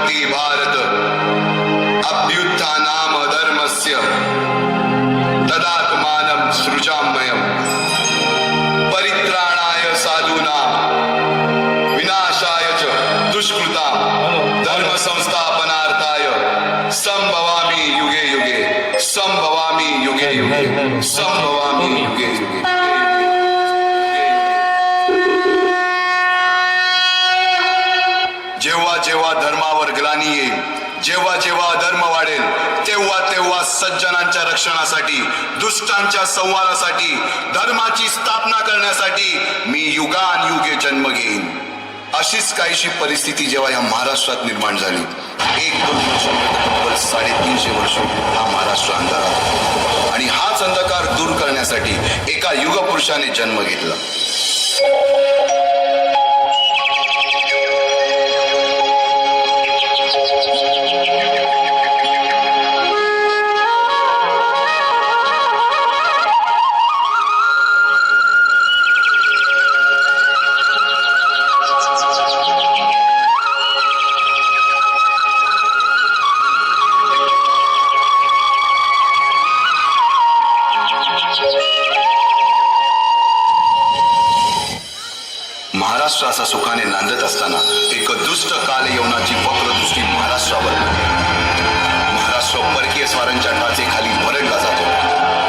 भवति भारत अभ्युत्थानाम धर्मस्य तदात्मानं सृजाम्यहम् परित्राणाय साधूनां विनाशाय च दुष्कृतां धर्म संस्थापनार्थाय संभवामि युगे युगे संभवामि युगे युगे संभवामि युगे युगे। जेव्हा जेव्हा धर्मावर ग्लानी येईल, जेव्हा जेव्हा अधर्म वाढेल, तेव्हा तेव्हा सज्जनांच्या रक्षणासाठी, दुष्टांच्या संहारासाठी, धर्माची स्थापना करण्यासाठी मी युगानयुगे जन्म घेईन। अशीच काहीशी परिस्थिती जेव्हा या महाराष्ट्रात निर्माण झाली, 1-2 वर्ष तब्बल 350 वर्ष हा महाराष्ट्र अंधारात, आणि हाच अंधकार दूर करण्यासाठी एका युगपुरुषाने जन्म घेतला। महाराष्ट्र असा सुखाने नांदत असताना एक दुष्ट काल यवनाची वक्रदृष्टी महाराष्ट्रावर पडली। महाराष्ट्र परकीय स्वारांच्या टाचेखाली भरडला जातो।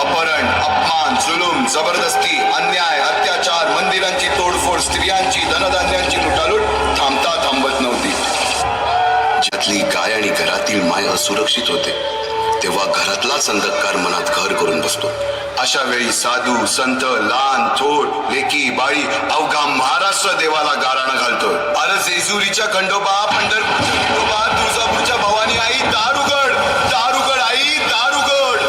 अपहरण, अपमान, जुलूम, जबरदस्ती, अन्याय, अत्याचार, मंदिरांची तोडफोड, स्त्रियांची, धनधान्यांची लुटालूट थांबता थांबत नव्हती। ज्यातली गाय आणि घरातील माय असुरक्षित होते, तेव्हा घरातलाच अंधकार मनात घर करून बसतो। अशा वेळी साधू, संत, लहान, थोर, लेकी, बाळी अवघा महाराष्ट्र देवाला गाराणं घालतोय। अरे जेजुरीच्या खंडोबा, पंढरपूरच्या खंडोबा, तुळजापूरच्या भवानी आई, दार उघड, दार उघड आई, दार उघड।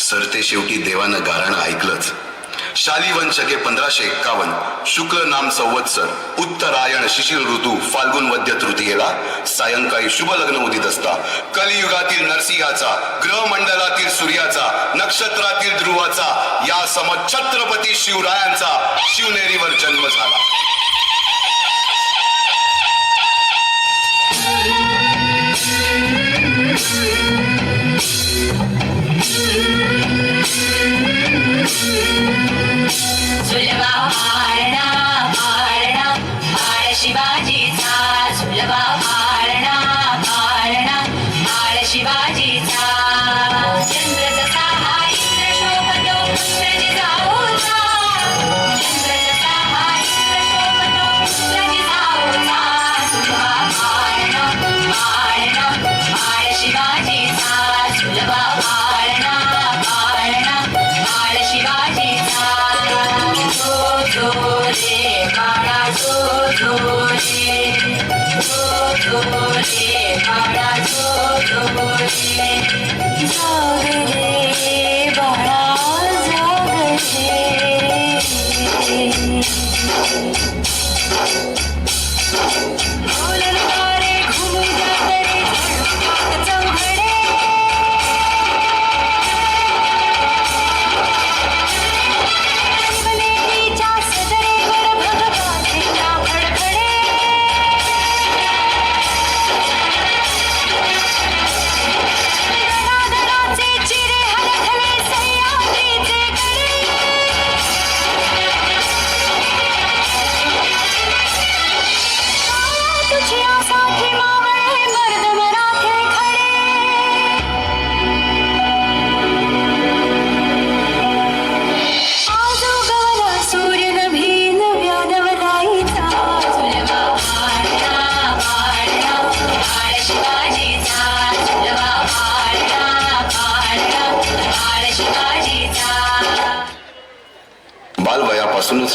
सरते शेवटी देवानं गाराणं ऐकलंच। शालिवंश शके 1551 शुक्ल नाम संवत्सर उत्तरायण शिशिर ऋतू फाल्गुन वद्य तृतीयेला सायंकाळी शुभ लग्न उदित असता कलियुगातील नरसिंहाचा, ग्रहमंडलातील सूर्याचा, नक्षत्रातील ध्रुवाचा, या सम छत्रपती शिवरायांचा शिवनेरीवर जन्म झाला। झुलवा मारणा मारणा बाळ शिवाजीचा, झुलवा मारणा मारणा बाळ शिवाजीचा। चंद्र जसा हा इंद्र शोभतो पुत्र जिजाऊचा, चंद्र जसा हा इंद्र शोभतो पुत्र जिजाऊचा। झुलवा मारणा मारणा बाळ शिवाजीचा, झुलवा मारणा मारणा बाळ शिवाजीचा। जो रे बाळा जो रे, जो रे बाळा जो रे, जाग रे बाळा जाग रे। ढोल तारे घुमू जात रे झुळपात चौघडे,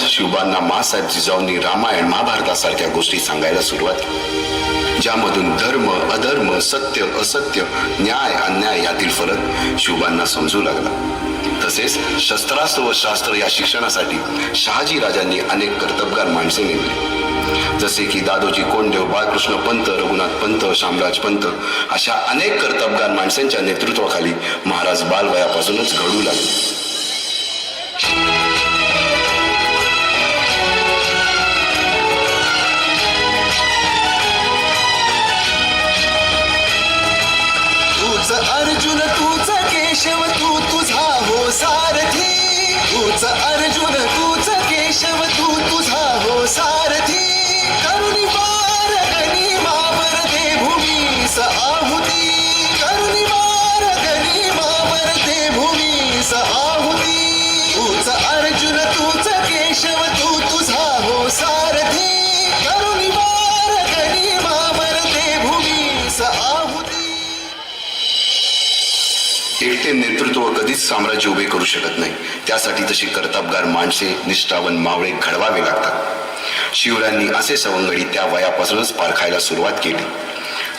शिवबांना माँसाहेब जिजाऊंनी रामायण महाभारतासारख्या गोष्टी सांगायला सुरुवात केली, ज्यामधून धर्म अधर्म, सत्य असत्य, न्याय अन्याय यातील फरक शिवबांना समजू लागला. तसेच शस्त्रास्त्र व शास्त्र या शिक्षणासाठी शहाजी राजांनी अनेक कर्तबगार माणसे नेमली, जसे की दादोजी कोंडदेव, बाळकृष्ण पंत, रघुनाथ पंत, शामराज पंत अशा अनेक कर्तबगार माणसांच्या नेतृत्वाखाली महाराज बालवयापासूनच घडू लागले. अर्जुन तूच केशव तू तुझा हो सारथी, तूच अर्जुन तूच केशव तू तुझा हो सारथी. करुणी वार गनिमावर दे भूमीस आहुती, करुणी वार गनिमावर दे भूमीस आहुती. तूच अर्जुन तूच केशव तू तुझा हो सारथी, करुणी वार गनिमावर दे भूमीस आहुती. एकटे नेतृत्व कधीच साम्राज्य उभे करू शकत नाही. त्यासाठी तशी कर्तबगार माणसे, निष्ठावन मावळे घडवावे लागतात. शिवरायांनी असे सवंगडी त्या वयापासूनच पारखायला सुरुवात केली.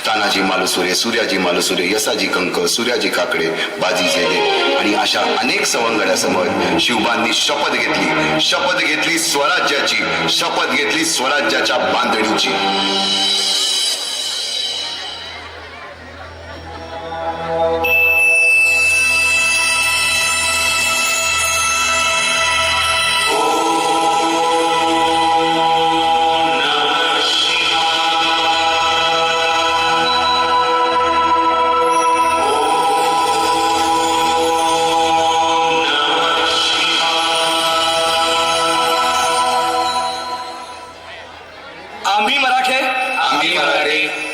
तानाजी मालुसुरे, सूर्याजी मालुसुरे, यसाजी कंक, सूर्याजी काकडे, बाजी जेदे आणि अशा अनेक सवंगड्यासमोर शिवबांनी शपथ घेतली स्वराज्याची, शपथ घेतली स्वराज्याच्या बांधणीची.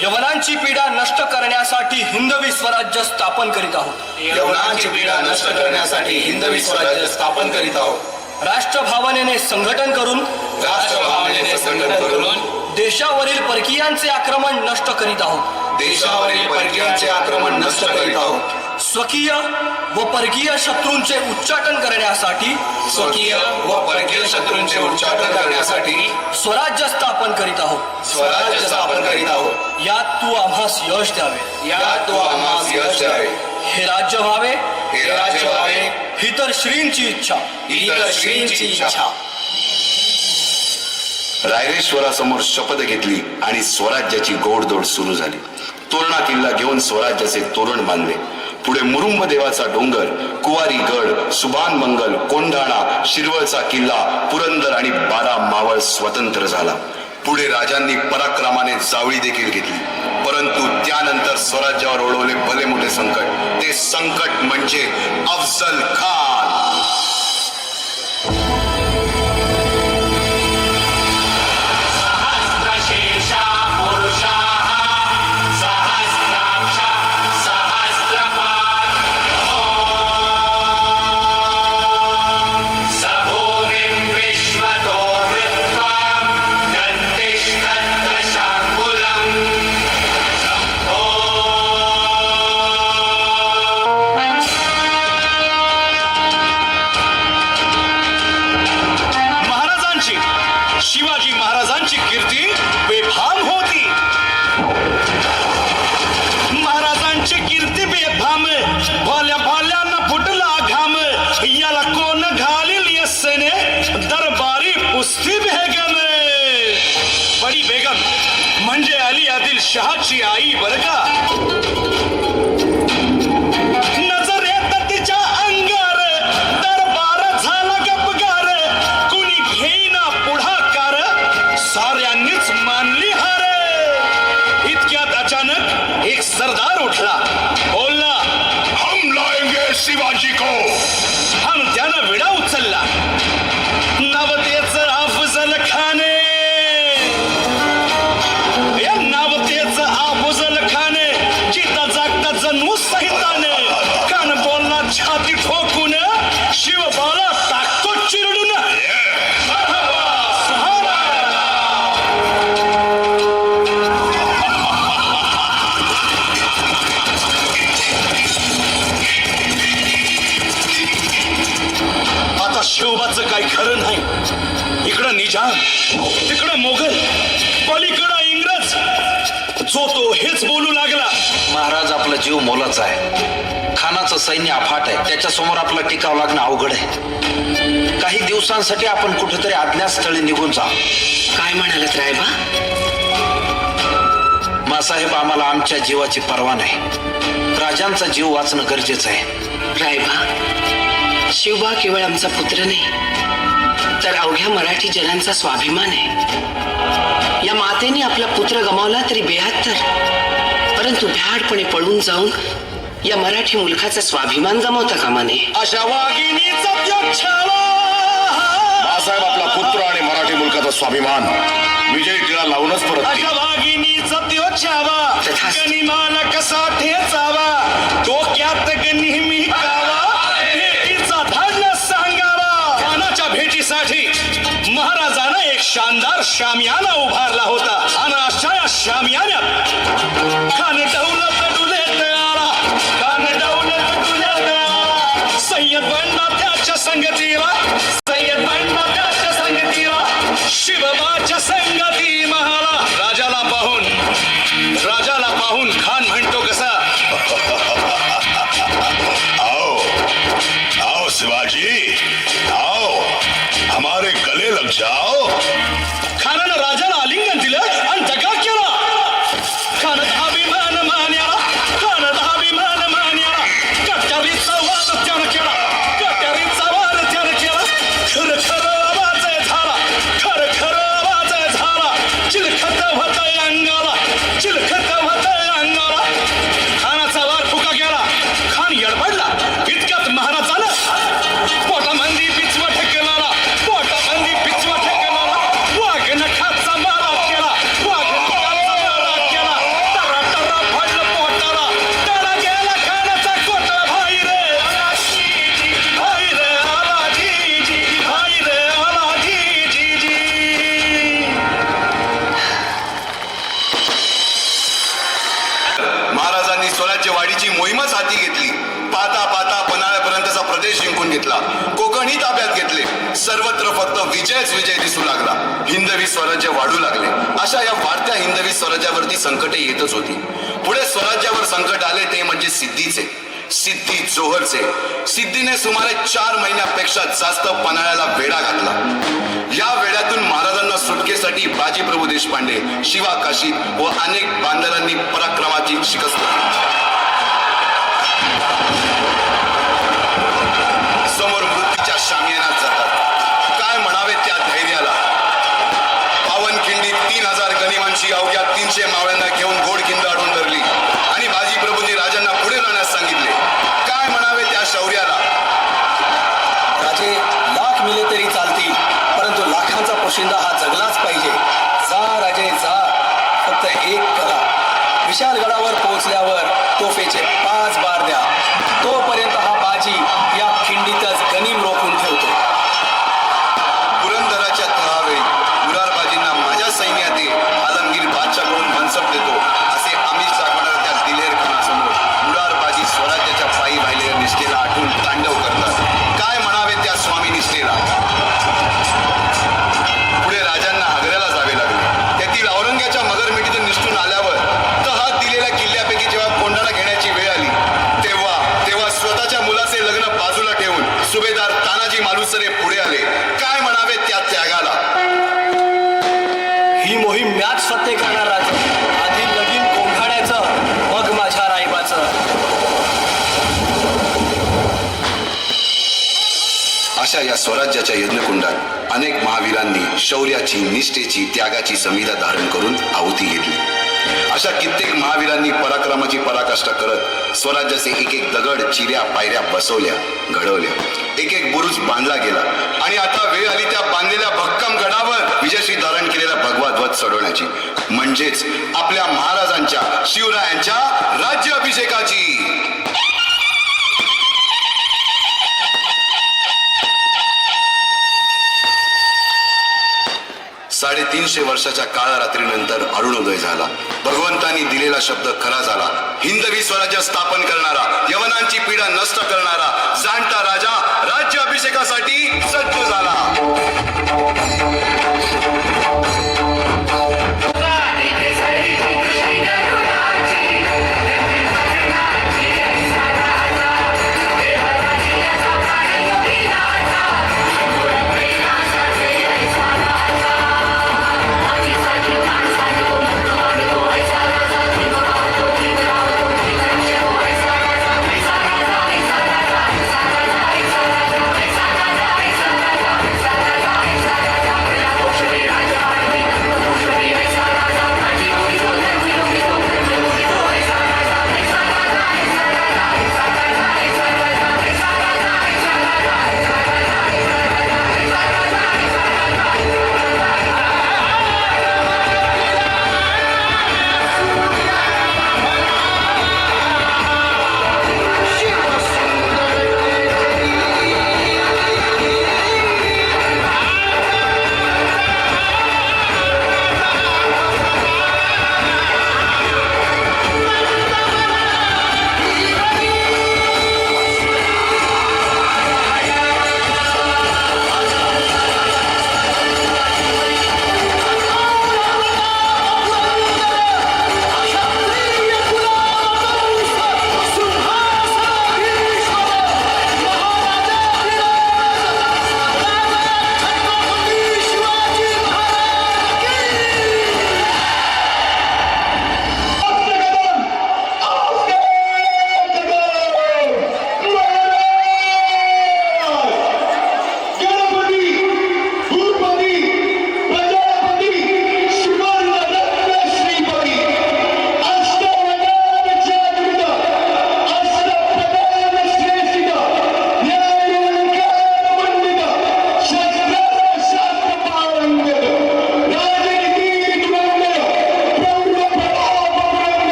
यवनांची पीडा नष्ट करण्यासाठी हिंदवी स्वराज्य स्थापन करीत आहोत. यवनांची पीडा नष्ट करण्यासाठी हिंदवी स्वराज्य स्थापन करीत आहोत. राष्ट्रभावनेने संघटन करून देशावरील परकीयांचे आक्रमण नष्ट करीत आहोत. देशावरील परकीयांचे आक्रमण नष्ट करीत आहोत. स्वकीय व परकीय शत्रूंचे उच्चाटन करण्यासाठी उच्चाटन करण्यासाठी स्वराज्य स्थापन करीत आहोत. स्वराज्य स्थापन करीत आहोत. यात तू आम्हास यश द्यावे, हे राज्य व्हावे, ही तर श्रींची इच्छा. रायरेश्वरासमोर शपथ घेतली आणि स्वराज्याची गोडदोड सुरू झाली. तोरणा किल्ला घेऊन स्वराज्याचे तोरण बांधले. पुढे मुरुंब देवाचा डोंगर, कुवारी गड, सुभान मंगल, कोंढाणा, शिरवळचा किल्ला, पुरंदर आणि 12 मावळ स्वतंत्र झाला. पुढे राजांनी पराक्रमाने जावळी देखील घेतली. परंतु त्यानंतर स्वराज्यावर ओढवले भले मोठे संकट. ते संकट म्हणजे अफजल खान. शिवाजी महाराजांची कीर्ती बेफाम होती. महाराजांची कीर्ती बेफाम, भोल्या भोल्यांना फुटला घाम. याला कोण घालील यस्सेने, दरबारी पुस्ती बेगम. बडी बेगम म्हणजे अली आदिल शहाची आई बर का. नजरेत तिच्या अंगार दरबार झाला गपगार. कुणी घेईना पुढाकार, साऱ्यांनीच मानली हार. इतक्यात अचानक एक सरदार उठला, बोलला, हम लाएंगे शिवाजी को. आणि त्यानं विडा उचलला. नवतेच अफजल खान. या नवतेच अफजल खान जिता जागता जन्मू सहिताने. कान बोलला छाती ठोकून, शिवबाला टाकतो चिरडून. जान, तिकडं मोगल, पलीकडं इंग्रज. जो तो हेच बोलू लागला. महाराज आपला जीव मोलाचा आहे. खानाचं सैन्य अफाट आहे. त्याच्यासमोर आपला टिकाव लागणं अवघड आहे. काही दिवसांसाठी आपण कुठेतरी अज्ञातस्थळी निघून जा. काय म्हणालात रायबा? मासाहेब, आम्हाला आमच्या जीवाची पर्वा नाही. राजांचा जीव वाचणं गरजेचं आहे. रायबा, शिवबा केवळ आमचा पुत्र नाही, तर अवघ्या मराठी जनांचा स्वाभिमान आहे. या मातेने आपला पुत्र गमावला तरी 72, परंतु भ्याडपणे पळून जाऊन या मराठी मुलखाचा स्वाभिमान गमावता कामा नये. अशा वाघिणीचा त्याग छावा. बाळासाहेब आपला पुत्र आणि मराठी मुलकाचा स्वाभिमान विजयी टिळा लावूनच परत अशा वाघिणीचा त्यो छावा. तथास्तु. गनिमाला कसा ठेचावा, डोक्यात नेहमी कावा, भेटीचा धान्य सांगावा. खानाच्या भेटीसाठी महाराजानं एक शानदार शामियाना उभारला होता. आणि अशा या शामियान्यात खान दौलत डुलेत आला. खान दौलत डुलेत आला. सय्यद बंडा त्याच्या संगतीला, सय्यद बंडा त्याच्या संगतीला, शिवबाच्या संगती महाला. राजाला पाहून खान म्हणतो कसा, आओ आओ शिवाजी, आओ हमारे गले लग जाओ. खानानं राजाला आलिंगन दिलं आणि दगा केला. खान अभिमान मान्याला, खान अभिमान मान्याला, कट्यारीचा वाद त्यानं केला, कट्यारीचा वाद त्यानं केला. खर खर आवाज झाला, खर खर आवाज झाला. चिलखत होतय अंगाला, चिलखत होतय अंगाला. खानाचा वार फुका गेला. खान यडबडला. इतक्यात महाराजानं पोटामंदी पिचवा ठेकणारा, पोटामंदी पिचवा ठेकणारा वाघ नखाचा मारा केला, वाघ नखाचा मारा केला. टरा टरा पडलं पोटाला, टरा गेला खानाचा कोटा. भाई रे आला जी जी, भाई रे आला जी जी, भाई रे आला जी जी जी. महाराजांनी स्वराज्य वाढीची मोहीमच हाती घेतली. पाहता पाहता पन्हाळ्यापर्यंतचा प्रदेश जिंकून घेतला. कोकणही ताब्यात घेतले. सर्वत्र फक्त विजयच विजय दिसू लागला. हिंदवी स्वराज्य वाढू लागले. अशा या वाढत्या हिंदवी स्वराज्यावरती संकटे येतच होती. पुढे स्वराज्यावर संकट आले ते म्हणजे सिद्धीचे, सिद्धी जोहरचे. सिद्धीने सुमारे 4 महिन्यापेक्षा जास्त पन्हाळ्याला वेढा घातला. या वेड्यातून महाराजांना सुटकेसाठी बाजीप्रभू देशपांडे, शिवा काशीद व अनेक बांधवांनी पराक्रमाची शिकस्त दिली. समोर मृत्यूच्या शामियानात जातात. काय म्हणावे त्या धैर्याला. पावनखिंडीत 3000 गनिमांची अवघ्या 300 मावळ्यांना घेऊन गोडखिंड अडवून धरली आणि बाजीप्रभूंनी राजांना पुढे जाण्यास सांगितले. काय म्हणावे त्या शौर्याला. राजे लाख मिले तरी चालतील, परंतु लाखांचा पोशिंदा हा जगलाच पाहिजे. जा राजे जा, फक्त एक करा. विशालगडावर पोहोचल्यावर तोफेचे 5 बार द्या. तोपर्यंत हा बाजी या खिंडीतच गनिम रोखून ठेवतो. पुरंदराच्या तहावेळी मुरारबाजींना माझ्या सैन्यात ये, आलमगीर बादशाहकडून मनसब देतो असे आमिष दाखवणाऱ्या त्या दिलेर खानासमोर मुरारबाजी स्वराज्याच्या पायी वाहिलेल्या निष्ठेला आठवून तांडव करतात. काय म्हणावे त्या स्वामी निष्ठेला. पुढे राजांना आग्र्याला जावे लागले. तेथील औरंग्याच्या मगरमिठीतून निष्ठून आल्यावर तहात दिलेल्या किल्ल्यापैकी जेव्हा कोंढाणा घेण्याची वेळ आली, तेव्हा स्वतःच्या मुलाचे लग्न बाजूला ठेवून सुभेदार तानाजी मालुसरे पुढे आले. काय म्हणावे त्या त्यागाला. ही मोहीम मॅच फत्ते करणार राजा. आधी लगीन कोंढाण्याचं, मग माझ्या रायबाचं. अशा या स्वराज्याच्या यज्ञकुंडात अनेक महावीरांनी शौर्याची, निष्ठेची, त्यागाची संविधा धारण करून आहुती घेतली. अशा कित्येक महावीरांनी पराक्रमाची पराकाष्ठा करत स्वराज्याचे एक एक दगड, चिऱ्या, पायऱ्या बसवल्या, घडवल्या. एक एक बुरुज बांधला गेला आणि आता वेळ आली त्या बांधलेल्या भक्कम गडावर विजयश्री धारण केलेला भगवा ध्वज चढवण्याची, म्हणजेच आपल्या महाराजांच्या, शिवरायांच्या राज्याभिषेकाची. 350 वर्षाच्या काळरात्रीनंतर अरुणोदय झाला. भगवंतांनी दिलेला शब्द खरा झाला. हिंदवी स्वराज्य स्थापन करणारा, यवनांची पीडा नष्ट करणारा जाणता राजा राज्य अभिषेकासाठी सज्ज झाला.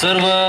सर्व